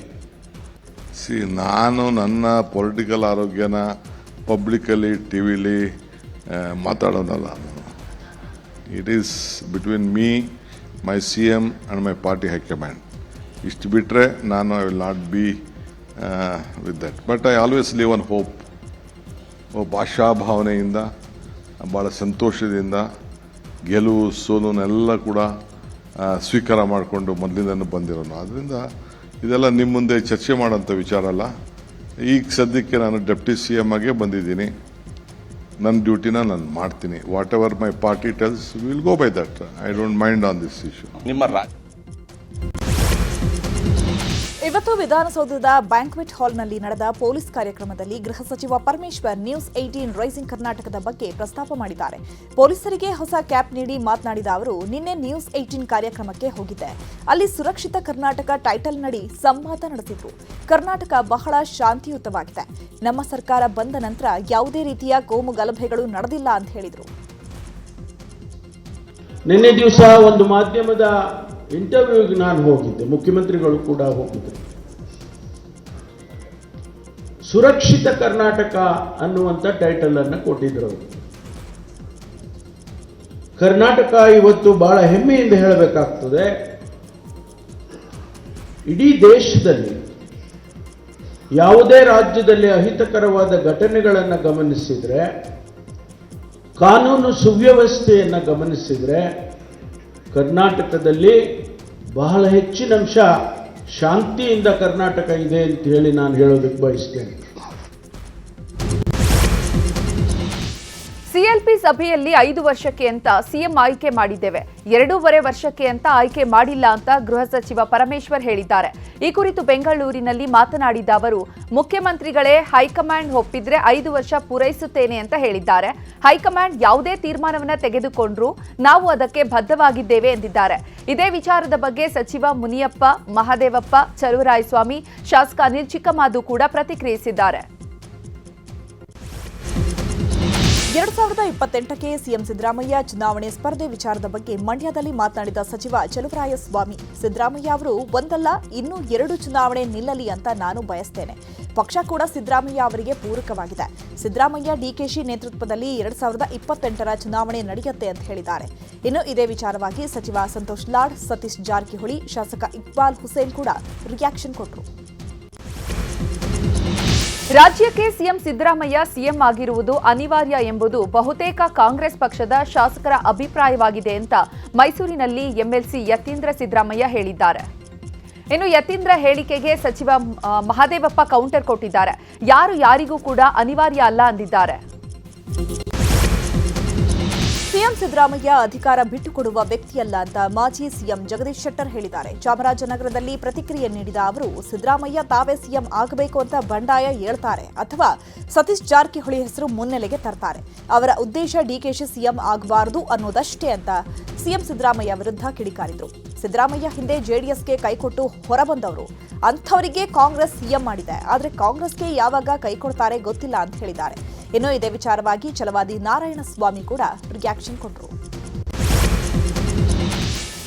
ನಾನು ನನ್ನ ಪೊಲಿಟಿಕಲ್ ಆರೋಗ್ಯನ ಪಬ್ಲಿಕಲ್ಲಿ ಟಿವಿಲಿ ಮಾತಾಡೋದಲ್ಲ. It is between me, my CM and my party high command. ಇಷ್ಟು ಬಿಟ್ಟರೆ ನಾನು I will not be with that. But I always live on hope. ಭಾಷಾಭಾವನೆಯಿಂದ, ಭಾಳ ಸಂತೋಷದಿಂದ ಗೆಲುವು ಸೋಲುನೆಲ್ಲ ಕೂಡ ಸ್ವೀಕಾರ ಮಾಡಿಕೊಂಡು ಮೊದಲಿಂದನೂ ಬಂದಿರೋನು. ಆದ್ದರಿಂದ ಇದೆಲ್ಲ ನಿಮ್ಮ ಮುಂದೆ ಚರ್ಚೆ ಮಾಡೋಂಥ ವಿಚಾರ ಅಲ್ಲ. ಈಗ ಸದ್ಯಕ್ಕೆ ನಾನು ಡೆಪ್ಟಿ CM ಆಗೇ ಬಂದಿದ್ದೀನಿ. ನನ್ನ ಡ್ಯೂಟಿನ ನಾನು ಮಾಡ್ತೀನಿ. What ever my party tells will go by that. I don't mind on this issue. ಇವತ್ತು ವಿಧಾನಸೌಧದ ಬ್ಯಾಂಕ್ವೆಟ್ ಹಾಲ್ನಲ್ಲಿ ನಡೆದ ಪೊಲೀಸ್ ಕಾರ್ಯಕ್ರಮದಲ್ಲಿ ಗೃಹ ಸಚಿವ ಪರಮೇಶ್ವರ್ ನ್ಯೂಸ್ 18 ರೈಸಿಂಗ್ ಕರ್ನಾಟಕದ ಬಗ್ಗೆ ಪ್ರಸ್ತಾಪ ಮಾಡಿದ್ದಾರೆ. ಪೊಲೀಸರಿಗೆ ಹೊಸ ಕ್ಯಾಪ್ ನೀಡಿ ಮಾತನಾಡಿದ ಅವರು, ನಿನ್ನೆ ನ್ಯೂಸ್ 18 ಕಾರ್ಯಕ್ರಮಕ್ಕೆ ಹೋಗಿದ್ದೆ. ಅಲ್ಲಿ ಸುರಕ್ಷಿತ ಕರ್ನಾಟಕ ಟೈಟಲ್ ನಡಿ ಸಂವಾದ ನಡೆಸಿದ್ರು. ಕರ್ನಾಟಕ ಬಹಳ ಶಾಂತಿಯುತವಾಗಿದೆ. ನಮ್ಮ ಸರ್ಕಾರ ಬಂದ ನಂತರ ಯಾವುದೇ ರೀತಿಯ ಕೋಮು ಗಲಭೆಗಳು ನಡೆದಿಲ್ಲ ಅಂತ ಹೇಳಿದರು. ನಿನ್ನೆ ದಿವಸ ಒಂದು ಮಾಧ್ಯಮದ ಇಂಟರ್ವ್ಯೂಗೆ ನಾನು ಹೋಗಿದ್ದೆ, ಮುಖ್ಯಮಂತ್ರಿಗಳು ಕೂಡ ಹೋಗಿದ್ದರು. ಸುರಕ್ಷಿತ ಕರ್ನಾಟಕ ಅನ್ನುವಂಥ ಟೈಟಲ್ ಅನ್ನು ಕೊಟ್ಟಿದ್ರು ಅವರು. ಕರ್ನಾಟಕ ಇವತ್ತು ಬಹಳ ಹೆಮ್ಮೆಯಿಂದ ಹೇಳಬೇಕಾಗ್ತದೆ, ಇಡೀ ದೇಶದಲ್ಲಿ ಯಾವುದೇ ರಾಜ್ಯದಲ್ಲಿ ಅಹಿತಕರವಾದ ಘಟನೆಗಳನ್ನು ಗಮನಿಸಿದರೆ, ಕಾನೂನು ಸುವ್ಯವಸ್ಥೆಯನ್ನು ಗಮನಿಸಿದರೆ, ಕರ್ನಾಟಕದಲ್ಲಿ ಬಹಳ ಹೆಚ್ಚಿನ ಅಂಶ ಶಾಂತಿಯಿಂದ ಕರ್ನಾಟಕ ಇದೆ ಅಂತ ಹೇಳಿ ನಾನು ಹೇಳೋದಕ್ಕೆ ಬಯಸ್ತೇನೆ. ಸಿಎಲ್ಪಿ ಸಭೆಯಲ್ಲಿ 5 ವರ್ಷಕ್ಕೆ ಅಂತ ಸಿಎಂ ಆಯ್ಕೆ ಮಾಡಿದ್ದೇವೆ, 2.5 ವರ್ಷಕ್ಕೆ ಅಂತ ಆಯ್ಕೆ ಮಾಡಿಲ್ಲ ಅಂತ ಗೃಹ ಸಚಿವ ಪರಮೇಶ್ವರ್ ಹೇಳಿದ್ದಾರೆ. ಈ ಕುರಿತು ಬೆಂಗಳೂರಿನಲ್ಲಿ ಮಾತನಾಡಿದ ಅವರು, ಮುಖ್ಯಮಂತ್ರಿಗಳೇ ಹೈಕಮಾಂಡ್ ಒಪ್ಪಿದ್ರೆ 5 ವರ್ಷ ಪೂರೈಸುತ್ತೇನೆ ಅಂತ ಹೇಳಿದ್ದಾರೆ. ಹೈಕಮಾಂಡ್ ಯಾವುದೇ ತೀರ್ಮಾನವನ್ನ ತೆಗೆದುಕೊಂಡ್ರೂ ನಾವು ಅದಕ್ಕೆ ಬದ್ಧವಾಗಿದ್ದೇವೆ ಎಂದಿದ್ದಾರೆ. ಇದೇ ವಿಚಾರದ ಬಗ್ಗೆ ಸಚಿವ ಮುನಿಯಪ್ಪ, ಮಹದೇವಪ್ಪ, ಚಲುವರಾಯಸ್ವಾಮಿ, ಶಾಸಕ ಅನಿಲ್ ಚಿಕ್ಕಮಾದು ಕೂಡ ಪ್ರತಿಕ್ರಿಯಿಸಿದ್ದಾರೆ. 2028ಕ್ಕೆ ಸಿಎಂ ಸಿದ್ದರಾಮಯ್ಯ ಚುನಾವಣೆ ಸ್ಪರ್ಧೆ ವಿಚಾರದ ಬಗ್ಗೆ ಮಂಡ್ಯದಲ್ಲಿ ಮಾತನಾಡಿದ ಸಚಿವ ಚಲುವರಾಯಸ್ವಾಮಿ, ಸಿದ್ದರಾಮಯ್ಯ ಅವರು ಒಂದಲ್ಲ ಇನ್ನೂ 2 ಚುನಾವಣೆ ನಿಲ್ಲಲಿ ಅಂತ ನಾನು ಬಯಸ್ತೇನೆ. ಪಕ್ಷ ಕೂಡ ಸಿದ್ದರಾಮಯ್ಯ ಅವರಿಗೆ ಪೂರಕವಾಗಿದೆ. ಸಿದ್ದರಾಮಯ್ಯ ಡಿಕೆಶಿ ನೇತೃತ್ವದಲ್ಲಿ 2028ರ ಚುನಾವಣೆ ನಡೆಯುತ್ತೆ ಅಂತ ಹೇಳಿದ್ದಾರೆ. ಇನ್ನು ಇದೇ ವಿಚಾರವಾಗಿ ಸಚಿವ ಸಂತೋಷ್ ಲಾಡ್, ಸತೀಶ್ ಜಾರಕಿಹೊಳಿ, ಶಾಸಕ ಇಕ್ಬಾಲ್ ಹುಸೇನ್ ಕೂಡ ರಿಯಾಕ್ಷನ್ ಕೊಟ್ಟರು. ರಾಜ್ಯಕ್ಕೆ ಸಿಎಂ ಸಿದ್ದರಾಮಯ್ಯ ಸಿಎಂ ಆಗಿರುವುದು ಅನಿವಾರ್ಯ ಎಂಬುದು ಬಹುತೇಕ ಕಾಂಗ್ರೆಸ್ ಪಕ್ಷದ ಶಾಸಕರ ಅಭಿಪ್ರಾಯವಾಗಿದೆ ಅಂತ ಮೈಸೂರಿನಲ್ಲಿ ಎಂಎಲ್ಸಿ ಯತೀಂದ್ರ ಸಿದ್ದರಾಮಯ್ಯ ಹೇಳಿದ್ದಾರೆ. ಇನ್ನು ಯತೀಂದ್ರ ಹೇಳಿಕೆಗೆ ಸಚಿವ ಮಹದೇವಪ್ಪ ಕೌಂಟರ್ ಕೊಟ್ಟಿದ್ದಾರೆ. ಯಾರಿಗೂ ಕೂಡ ಅನಿವಾರ್ಯ ಅಲ್ಲ ಅಂದಿದ್ದಾರೆ. ಸಿಎಂ ಸಿದ್ದರಾಮಯ್ಯ ಅಧಿಕಾರ ಬಿಟ್ಟುಕೊಡುವ ವ್ಯಕ್ತಿಯಲ್ಲ ಅಂತ ಮಾಜಿ ಸಿಎಂ ಜಗದೀಶ್ ಶೆಟ್ಟರ್ ಹೇಳಿದ್ದಾರೆ. ಚಾಮರಾಜನಗರದಲ್ಲಿ ಪ್ರತಿಕ್ರಿಯೆ ನೀಡಿದ ಅವರು, ಸಿದ್ದರಾಮಯ್ಯ ತಾವೇ ಸಿಎಂ ಆಗಬೇಕು ಅಂತ ಬಂಡಾಯ ಹೇಳ್ತಾರೆ ಅಥವಾ ಸತೀಶ್ ಜಾರಕಿಹೊಳಿ ಹೆಸರು ಮುನ್ನೆಲೆಗೆ ತರ್ತಾರೆ. ಅವರ ಉದ್ದೇಶ ಡಿಕೆಶಿ ಸಿಎಂ ಆಗಬಾರದು ಅನ್ನೋದಷ್ಟೇ ಅಂತ ಸಿಎಂ ಸಿದ್ದರಾಮಯ್ಯ ವಿರುದ್ಧ ಕಿಡಿಕಾರಿದ್ರು. ಸಿದ್ದರಾಮಯ್ಯ ಹಿಂದೆ ಜೆಡಿಎಸ್ಗೆ ಕೈಕೊಟ್ಟು ಹೊರಬಂದವರು, ಅಂಥವರಿಗೆ ಕಾಂಗ್ರೆಸ್ ಸಿಎಂ ಮಾಡಿದೆ, ಆದರೆ ಕಾಂಗ್ರೆಸ್ಗೆ ಯಾವಾಗ ಕೈಕೊಡ್ತಾರೆ ಗೊತ್ತಿಲ್ಲ ಅಂತ ಹೇಳಿದ್ದಾರೆ. ಇನ್ನು ಇದೇ ವಿಚಾರವಾಗಿ ಛಲವಾದಿ ನಾರಾಯಣಸ್ವಾಮಿ ಕೂಡ ರಿಯಾಕ್ಷನ್ ಕೊಟ್ಟರು.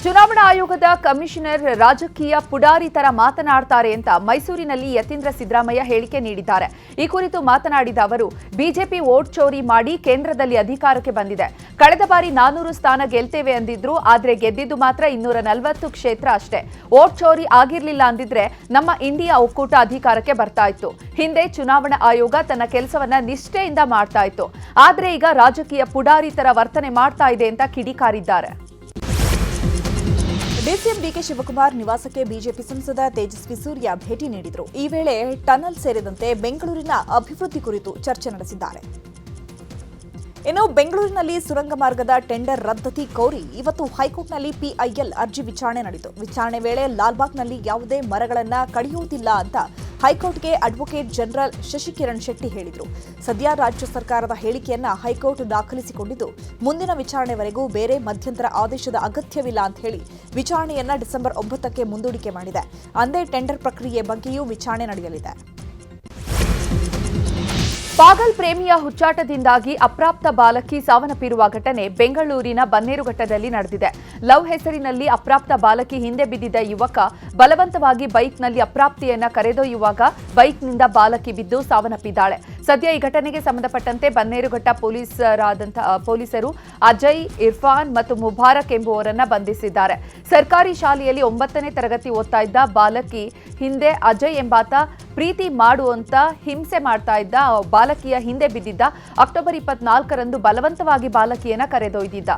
ಚುನಾವಣಾ ಆಯೋಗದ ಕಮಿಷನರ್ ರಾಜಕೀಯ ಪುಡಾರಿ ತರ ಮಾತನಾಡ್ತಾರೆ ಅಂತ ಮೈಸೂರಿನಲ್ಲಿ ಯತೀಂದ್ರ ಸಿದ್ದರಾಮಯ್ಯ ಹೇಳಿಕೆ ನೀಡಿದ್ದಾರೆ. ಈ ಕುರಿತು ಮಾತನಾಡಿದ ಅವರು, ಬಿಜೆಪಿ ವೋಟ್ ಚೋರಿ ಮಾಡಿ ಕೇಂದ್ರದಲ್ಲಿ ಅಧಿಕಾರಕ್ಕೆ ಬಂದಿದೆ. ಕಳೆದ ಬಾರಿ 400 ಸ್ಥಾನ ಗೆಲ್ತೇವೆ ಅಂದಿದ್ರು, ಆದ್ರೆ ಗೆದ್ದಿದ್ದು ಮಾತ್ರ 240 ಕ್ಷೇತ್ರ ಅಷ್ಟೇ. ವೋಟ್ ಚೋರಿ ಆಗಿರ್ಲಿಲ್ಲ ಅಂದಿದ್ರೆ ನಮ್ಮ ಇಂಡಿಯಾ ಒಕ್ಕೂಟ ಅಧಿಕಾರಕ್ಕೆ ಬರ್ತಾ ಇತ್ತು. ಹಿಂದೆ ಚುನಾವಣಾ ಆಯೋಗ ತನ್ನ ಕೆಲಸವನ್ನ ನಿಷ್ಠೆಯಿಂದ ಮಾಡ್ತಾ ಇತ್ತು, ಆದ್ರೆ ಈಗ ರಾಜಕೀಯ ಪುಡಾರಿ ತರ ವರ್ತನೆ ಮಾಡ್ತಾ ಇದೆ ಅಂತ ಕಿಡಿಕಾರಿದ್ದಾರೆ. ಡಿಸಿಎಂ ಡಿಕೆ ಶಿವಕುಮಾರ್ ನಿವಾಸಕ್ಕೆ ಬಿಜೆಪಿ ಸಂಸದ ತೇಜಸ್ವಿ ಸೂರ್ಯ ಭೇಟಿ ನೀಡಿದರು. ಈ ವೇಳೆ ಟನಲ್ ಸೇರಿದಂತೆ ಬೆಂಗಳೂರಿನ ಅಭಿವೃದ್ಧಿ ಕುರಿತು ಚರ್ಚೆ ನಡೆಸಿದ್ದಾರೆ. ಇನ್ನು ಬೆಂಗಳೂರಿನಲ್ಲಿ ಸುರಂಗ ಮಾರ್ಗದ ಟೆಂಡರ್ ರದ್ದತಿ ಕೋರಿ ಇವತ್ತು ಹೈಕೋರ್ಟ್ನಲ್ಲಿ ಪಿಐಎಲ್ ಅರ್ಜಿ ವಿಚಾರಣೆ ನಡೆಯಿತು. ವಿಚಾರಣೆ ವೇಳೆ ಲಾಲ್ಬಾಗ್ನಲ್ಲಿ ಯಾವುದೇ ಮರಗಳನ್ನು ಕಡಿಯುವುದಿಲ್ಲ ಅಂತ ಹೈಕೋರ್ಟ್ಗೆ ಅಡ್ವೊಕೇಟ್ ಜನರಲ್ ಶಶಿಕಿರಣ್ ಶೆಟ್ಟಿ ಹೇಳಿದರು. ಸದ್ಯ ರಾಜ್ಯ ಸರ್ಕಾರದ ಹೇಳಿಕೆಯನ್ನ ಹೈಕೋರ್ಟ್ ದಾಖಲಿಸಿಕೊಂಡಿದ್ದು, ಮುಂದಿನ ವಿಚಾರಣೆವರೆಗೂ ಬೇರೆ ಮಧ್ಯಂತರ ಆದೇಶದ ಅಗತ್ಯವಿಲ್ಲ ಅಂತ ಹೇಳಿ ವಿಚಾರಣೆಯನ್ನ ಡಿಸೆಂಬರ್ 9ಕ್ಕೆ ಮುಂದೂಡಿಕೆ ಮಾಡಿದೆ. ಅಂದೇ ಟೆಂಡರ್ ಪ್ರಕ್ರಿಯೆ ಬಗ್ಗೆಯೂ ವಿಚಾರಣೆ ನಡೆಯಲಿದೆ. ಪಾಗಲ್ ಪ್ರೇಮಿಯ ಹುಚ್ಚಾಟದಿಂದಾಗಿ ಅಪ್ರಾಪ್ತ ಬಾಲಕಿ ಸಾವನ್ನಪ್ಪಿರುವ ಘಟನೆ ಬೆಂಗಳೂರಿನ ಬನ್ನೇರುಘಟ್ಟದಲ್ಲಿ ನಡೆದಿದೆ. ಲವ್ ಹೆಸರಿನಲ್ಲಿ ಅಪ್ರಾಪ್ತ ಬಾಲಕಿ ಹಿಂದೆ ಬಿದ್ದಿದ್ದ ಯುವಕ ಬಲವಂತವಾಗಿ ಬೈಕ್ನಲ್ಲಿ ಅಪ್ರಾಪ್ತಿಯನ್ನ ಕರೆದೊಯ್ಯುವಾಗ ಬೈಕ್ನಿಂದ ಬಾಲಕಿ ಬಿದ್ದು ಸಾವನ್ನಪ್ಪಿದ್ದಾಳೆ. ಸದ್ಯ ಈ ಘಟನೆಗೆ ಸಂಬಂಧಪಟ್ಟಂತೆ ಬನ್ನೇರುಘಟ್ಟ ಪೊಲೀಸರು ಅಜಯ್, ಇರ್ಫಾನ್ ಮತ್ತು ಮುಬಾರಕ್ ಎಂಬುವರನ್ನ ಬಂಧಿಸಿದ್ದಾರೆ. ಸರ್ಕಾರಿ ಶಾಲೆಯಲ್ಲಿ 9ನೇ ತರಗತಿ ಓದ್ತಾ ಇದ್ದ ಬಾಲಕಿ ಹಿಂದೆ ಅಜಯ್ ಎಂಬಾತ ಪ್ರೀತಿ ಮಾಡುವಂತ ಹಿಂಸೆ ಮಾಡ್ತಾ ಇದ್ದ ಬಾಲಕಿಯ ಹಿಂದೆ ಬಿದ್ದಿದ್ದ. ಅಕ್ಟೋಬರ್ 24ರಂದು ಬಲವಂತವಾಗಿ ಬಾಲಕಿಯನ್ನ ಕರೆದೊಯ್ದಿದ್ದ.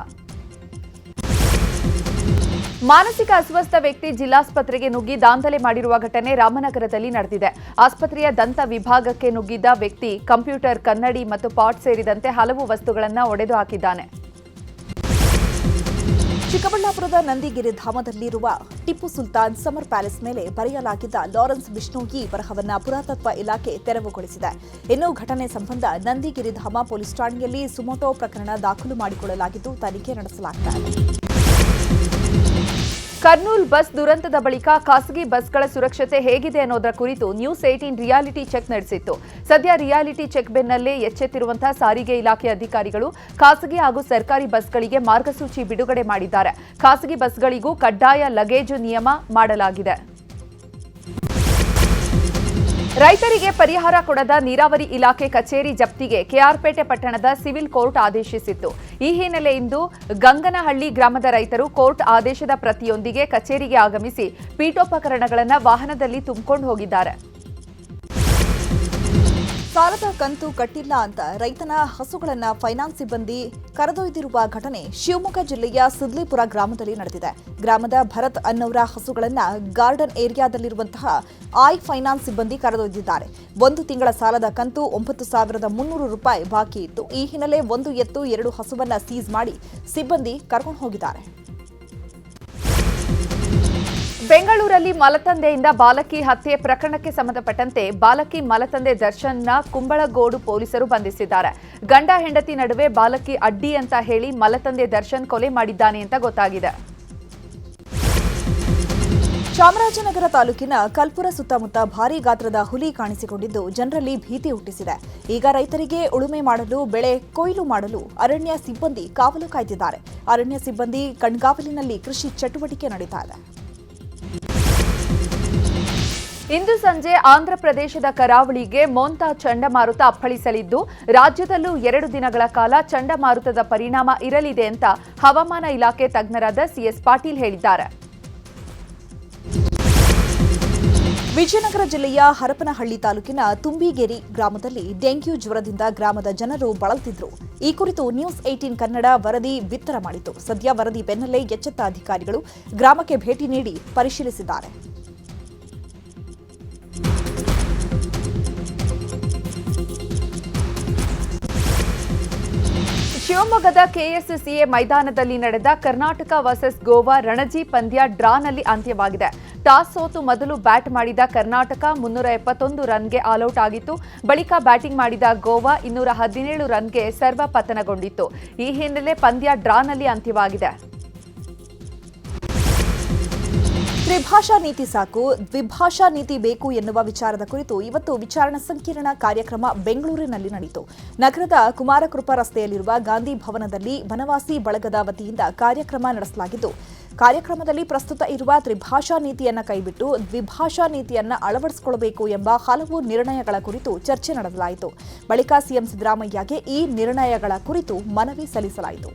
ಮಾನಸಿಕ ಅಸ್ವಸ್ಥ ವ್ಯಕ್ತಿ ಜಿಲ್ಲಾಸ್ಪತ್ರೆಗೆ ನುಗ್ಗಿ ದಾಂಧಲೆ ಮಾಡಿರುವ ಘಟನೆ ರಾಮನಗರದಲ್ಲಿ ನಡೆದಿದೆ. ಆಸ್ಪತ್ರೆಯ ದಂತ ವಿಭಾಗಕ್ಕೆ ನುಗ್ಗಿದ್ದ ವ್ಯಕ್ತಿ ಕಂಪ್ಯೂಟರ್, ಕನ್ನಡಿ ಮತ್ತು ಪಾಟ್ ಸೇರಿದಂತೆ ಹಲವು ವಸ್ತುಗಳನ್ನು ಒಡೆದು ಹಾಕಿದ್ದಾನೆ. ಚಿಕ್ಕಬಳ್ಳಾಪುರದ ನಂದಿಗಿರಿ ಧಾಮದಲ್ಲಿರುವ ಟಿಪ್ಪು ಸುಲ್ತಾನ್ ಸಮರ್ ಪ್ಯಾಲೇಸ್ ಮೇಲೆ ಬರೆಯಲಾಗಿದ್ದ ಲಾರೆನ್ಸ್ ಬಿಷ್ಣೋಯಿ ಬರಹವನ್ನ ಪುರಾತತ್ವ ಇಲಾಖೆ ತೆರವುಗೊಳಿಸಿದೆ. ಇನ್ನು ಘಟನೆ ಸಂಬಂಧ ನಂದಿಗಿರಿ ಧಾಮ ಪೊಲೀಸ್ ಠಾಣೆಯಲ್ಲಿ ಸುಮೋಟೋ ಪ್ರಕರಣ ದಾಖಲು ಮಾಡಿಕೊಳ್ಳಲಾಗಿದ್ದು ತನಿಖೆ ನಡೆಸಲಾಗಿದೆ. ಕರ್ನೂಲ್ ಬಸ್ ದುರಂತದ ಬಳಿಕ ಖಾಸಗಿ ಬಸ್ಗಳ ಸುರಕ್ಷತೆ ಹೇಗಿದೆ ಅನ್ನೋದರ ಕುರಿತು ನ್ಯೂಸ್ 18 ರಿಯಾಲಿಟಿ ಚೆಕ್ ನಡೆಸಿತ್ತು. ಸದ್ಯ ರಿಯಾಲಿಟಿ ಚೆಕ್ ಬೆನ್ನಲ್ಲೇ ಎಚ್ಚೆತ್ತಿರುವಂತಹ ಸಾರಿಗೆ ಇಲಾಖೆ ಅಧಿಕಾರಿಗಳು ಖಾಸಗಿ ಹಾಗೂ ಸರ್ಕಾರಿ ಬಸ್ಗಳಿಗೆ ಮಾರ್ಗಸೂಚಿ ಬಿಡುಗಡೆ ಮಾಡಿದ್ದಾರೆ. ಖಾಸಗಿ ಬಸ್ಗಳಿಗೂ ಕಡ್ಡಾಯ ಲಗೇಜು ನಿಯಮ ಮಾಡಲಾಗಿದೆ. ರೈತರಿಗೆ ಪರಿಹಾರ ಕೊಡದ ನೀರಾವರಿ ಇಲಾಖೆ ಕಚೇರಿ ಜಪ್ತಿಗೆ ಕೆಆರ್ಪೇಟೆ ಪಟ್ಟಣದ ಸಿವಿಲ್ ಕೋರ್ಟ್ ಆದೇಶಿಸಿತ್ತು. ಈ ಹಿನ್ನೆಲೆ ಇಂದು ಗಂಗನಹಳ್ಳಿ ಗ್ರಾಮದ ರೈತರು ಕೋರ್ಟ್ ಆದೇಶದ ಪ್ರತಿಯೊಂದಿಗೆ ಕಚೇರಿಗೆ ಆಗಮಿಸಿ ಪೀಠೋಪಕರಣಗಳನ್ನು ವಾಹನದಲ್ಲಿ ತುಂಬಿಕೊಂಡು ಹೋಗಿದ್ದಾರೆ. ಸಾಲದ ಕಂತು ಕಟ್ಟಿಲ್ಲ ಅಂತ ರೈತನ ಹಸುಗಳನ್ನ ಫೈನಾನ್ಸ್ ಸಿಬ್ಬಂದಿ ಕರೆದೊಯ್ದಿರುವ ಘಟನೆ ಶಿವಮೊಗ್ಗ ಜಿಲ್ಲೆಯ ಸಿದ್ಲಿಪುರ ಗ್ರಾಮದಲ್ಲಿ ನಡೆದಿದೆ. ಗ್ರಾಮದ ಭರತ್ ಅನ್ನೋರ ಹಸುಗಳನ್ನ ಗಾರ್ಡನ್ ಏರಿಯಾದಲ್ಲಿರುವಂತಹ ಫೈನಾನ್ಸ್ ಸಿಬ್ಬಂದಿ ಕರೆದೊಯ್ದಿದ್ದಾರೆ. 1 ತಿಂಗಳ ಸಾಲದ ಕಂತು 9,300 ರೂಪಾಯಿ ಬಾಕಿ ಇತ್ತು. ಈ ಹಿನ್ನೆಲೆ 1 ಎತ್ತು 2 ಹಸುವನ್ನ ಸೀಸ್ ಮಾಡಿ ಸಿಬ್ಬಂದಿ ಕರ್ಕೊಂಡು ಹೋಗಿದ್ದಾರೆ. ಬೆಂಗಳೂರಲ್ಲಿ ಮಲತಂದೆಯಿಂದ ಬಾಲಕಿ ಹತ್ಯೆ ಪ್ರಕರಣಕ್ಕೆ ಸಂಬಂಧಪಟ್ಟಂತೆ ಬಾಲಕಿ ಮಲತಂದೆ ದರ್ಶನ್ನ ಕುಂಬಳಗೋಡು ಪೊಲೀಸರು ಬಂಧಿಸಿದ್ದಾರೆ. ಗಂಡ ಹೆಂಡತಿ ನಡುವೆ ಬಾಲಕಿ ಅಡ್ಡಿ ಅಂತ ಹೇಳಿ ಮಲತಂದೆ ದರ್ಶನ್ ಕೊಲೆ ಮಾಡಿದ್ದಾನೆ ಅಂತ ಗೊತ್ತಾಗಿದೆ. ಚಾಮರಾಜನಗರ ತಾಲೂಕಿನ ಕಲ್ಪುರ ಸುತ್ತಮುತ್ತ ಭಾರೀ ಗಾತ್ರದ ಹುಲಿ ಕಾಣಿಸಿಕೊಂಡಿದ್ದು ಜನರಲ್ಲಿ ಭೀತಿ ಹುಟ್ಟಿಸಿದೆ. ಈಗ ರೈತರಿಗೆ ಉಳುಮೆ ಮಾಡಲು, ಬೆಳೆ ಕೊಯ್ಲು ಮಾಡಲು ಅರಣ್ಯ ಸಿಬ್ಬಂದಿ ಕಾವಲು ಕಾಯ್ದಿದ್ದಾರೆ. ಅರಣ್ಯ ಸಿಬ್ಬಂದಿ ಕಣ್ಗಾವಲಿನಲ್ಲಿ ಕೃಷಿ ಚಟುವಟಿಕೆ ನಡೀತಾ ಇದೆ. ಇಂದು ಸಂಜೆ ಆಂಧ್ರಪ್ರದೇಶದ ಕರಾವಳಿಗೆ ಮೋಂತಾ ಚಂಡಮಾರುತ ಅಪ್ಪಳಿಸಲಿದ್ದು, ರಾಜ್ಯದಲ್ಲೂ 2 ದಿನಗಳ ಕಾಲ ಚಂಡಮಾರುತದ ಪರಿಣಾಮ ಇರಲಿದೆ ಅಂತ ಹವಾಮಾನ ಇಲಾಖೆ ತಜ್ಞರಾದ ಸಿಎಸ್ ಪಾಟೀಲ್ ಹೇಳಿದ್ದಾರೆ. ವಿಜಯನಗರ ಜಿಲ್ಲೆಯ ಹರಪನಹಳ್ಳಿ ತಾಲೂಕಿನ ತುಂಬಿಗೇರಿ ಗ್ರಾಮದಲ್ಲಿ ಡೆಂಗ್ಯೂ ಜ್ವರದಿಂದ ಗ್ರಾಮದ ಜನರು ಬಳಲ್ತಿದ್ರು. ಈ ಕುರಿತು ನ್ಯೂಸ್ 18 ಕನ್ನಡ ವರದಿ ಬಿತ್ತರ ಮಾಡಿತು. ಸದ್ಯ ವರದಿ ಬೆನ್ನಲ್ಲೇ ಎಚ್ಚೆತ್ತ ಅಧಿಕಾರಿಗಳು ಗ್ರಾಮಕ್ಕೆ ಭೇಟಿ ನೀಡಿ ಪರಿಶೀಲಿಸಿದ್ದಾರೆ. ಶಿವಮೊಗ್ಗದ ಕೆಎಸ್ಸಿಎ ಮೈದಾನದಲ್ಲಿ ನಡೆದ ಕರ್ನಾಟಕ ವರ್ಸಸ್ ಗೋವಾ ರಣಜಿ ಪಂದ್ಯ ಡ್ರಾನಲ್ಲಿ ಅಂತ್ಯವಾಗಿದೆ. ಟಾಸ್ ಸೋತು ಮೊದಲು ಬ್ಯಾಟ್ ಮಾಡಿದ ಕರ್ನಾಟಕ 371 ರನ್ಗೆ ಆಲ್ಔಟ್ ಆಗಿತ್ತು. ಬಳಿಕ ಬ್ಯಾಟಿಂಗ್ ಮಾಡಿದ ಗೋವಾ 217 ರನ್ಗೆ ಸರ್ವ ಪತನಗೊಂಡಿತ್ತು. ಈ ಹಿನ್ನೆಲೆ ಪಂದ್ಯ ಡ್ರಾನಲ್ಲಿ ಅಂತ್ಯವಾಗಿದೆ. ತ್ರಿಭಾಷಾ ನೀತಿ ಸಾಕು, ದ್ವಿಭಾಷಾ ನೀತಿ ಬೇಕು ಎನ್ನುವ ವಿಚಾರದ ಕುರಿತು ಇವತ್ತು ವಿಚಾರಣಾ ಸಂಕಿರಣ ಕಾರ್ಯಕ್ರಮ ಬೆಂಗಳೂರಿನಲ್ಲಿ ನಡೆಯಿತು. ನಗರದ ಕುಮಾರಕೃಪಾ ರಸ್ತೆಯಲ್ಲಿರುವ ಗಾಂಧಿ ಭವನದಲ್ಲಿ ಬನವಾಸಿ ಬಳಗದ ವತಿಯಿಂದ ಕಾರ್ಯಕ್ರಮ ನಡೆಸಲಾಗಿದ್ದು, ಕಾರ್ಯಕ್ರಮದಲ್ಲಿ ಪ್ರಸ್ತುತ ಇರುವ ತ್ರಿಭಾಷಾ ನೀತಿಯನ್ನು ಕೈಬಿಟ್ಟು ದ್ವಿಭಾಷಾ ನೀತಿಯನ್ನು ಅಳವಡಿಸಿಕೊಳ್ಳಬೇಕು ಎಂಬ ಹಲವು ನಿರ್ಣಯಗಳ ಕುರಿತು ಚರ್ಚೆ ನಡೆಸಲಾಯಿತು. ಬಳಿಕ ಸಿಎಂ ಸಿದ್ದರಾಮಯ್ಯಗೆ ಈ ನಿರ್ಣಯಗಳ ಕುರಿತು ಮನವಿ ಸಲ್ಲಿಸಲಾಯಿತು.